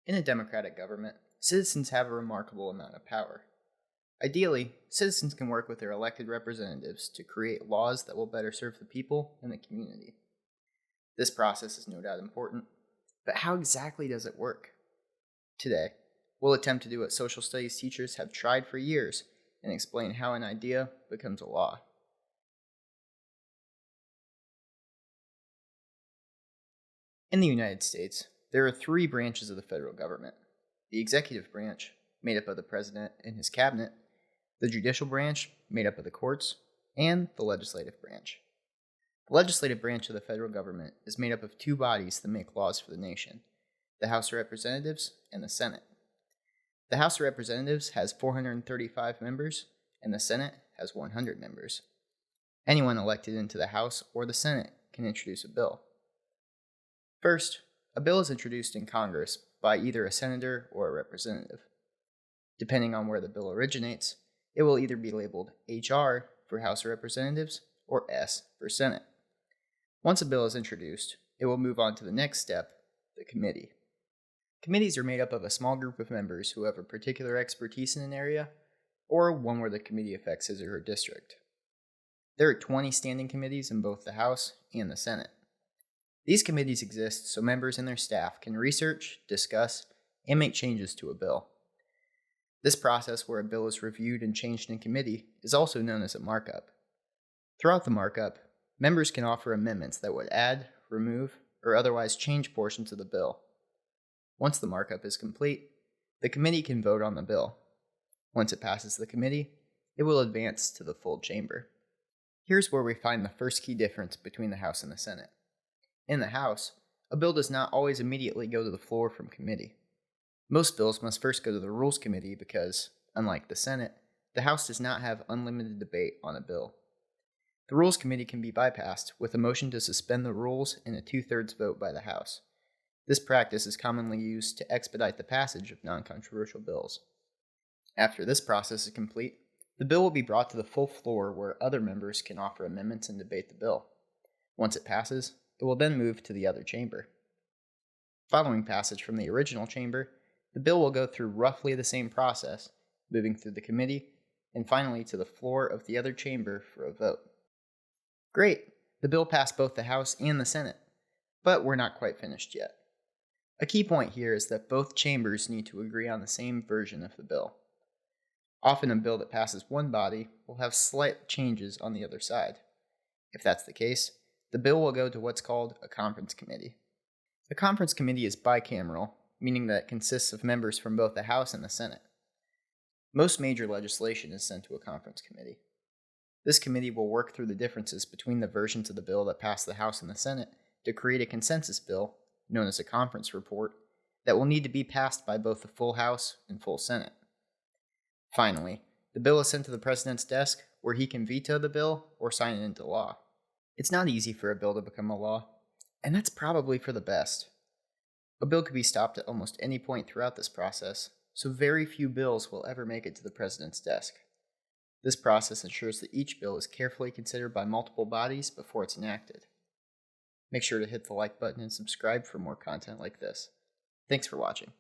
In a democratic government, citizens have a remarkable amount of power. Ideally, citizens can work with their elected representatives to create laws that will better serve the people and the community. This process is no doubt important, but how exactly does it work? Today, we'll attempt to do what social studies teachers have tried for years and explain how an idea becomes a law. In the United States, there are three branches of the federal government: the executive branch, made up of the president and his cabinet, the judicial branch, made up of the courts, and the legislative branch. The legislative branch of the federal government is made up of two bodies that make laws for the nation: the House of Representatives and the Senate. The House of Representatives has 435 members, and the Senate has 100 members. Anyone elected into the House or the Senate can introduce a bill. First, a bill is introduced in Congress by either a senator or a representative. Depending on where the bill originates, it will either be labeled HR for House of Representatives or S for Senate. Once a bill is introduced, it will move on to the next step, the committee. Committees are made up of a small group of members who have a particular expertise in an area, or one where the committee affects his or her district. There are 20 standing committees in both the House and the Senate. These committees exist so members and their staff can research, discuss, and make changes to a bill. This process, where a bill is reviewed and changed in committee, is also known as a markup. Throughout the markup, members can offer amendments that would add, remove, or otherwise change portions of the bill. Once the markup is complete, the committee can vote on the bill. Once it passes the committee, it will advance to the full chamber. Here's where we find the first key difference between the House and the Senate. In the House, a bill does not always immediately go to the floor from committee. Most bills must first go to the Rules Committee because, unlike the Senate, the House does not have unlimited debate on a bill. The Rules Committee can be bypassed with a motion to suspend the rules and a 2/3 vote by the House. This practice is commonly used to expedite the passage of non-controversial bills. After this process is complete, the bill will be brought to the full floor where other members can offer amendments and debate the bill. Once it passes, it will then move to the other chamber. Following passage from the original chamber, the bill will go through roughly the same process, moving through the committee, and finally to the floor of the other chamber for a vote. Great! The bill passed both the House and the Senate, but we're not quite finished yet. A key point here is that both chambers need to agree on the same version of the bill. Often a bill that passes one body will have slight changes on the other side. If that's the case, the bill will go to what's called a conference committee. A conference committee is bicameral, meaning that it consists of members from both the House and the Senate. Most major legislation is sent to a conference committee. This committee will work through the differences between the versions of the bill that passed the House and the Senate to create a consensus bill, known as a conference report, that will need to be passed by both the full House and full Senate. Finally, the bill is sent to the president's desk, where he can veto the bill or sign it into law. It's not easy for a bill to become a law, and that's probably for the best. A bill could be stopped at almost any point throughout this process, so very few bills will ever make it to the president's desk. This process ensures that each bill is carefully considered by multiple bodies before it's enacted. Make sure to hit the like button and subscribe for more content like this. Thanks for watching.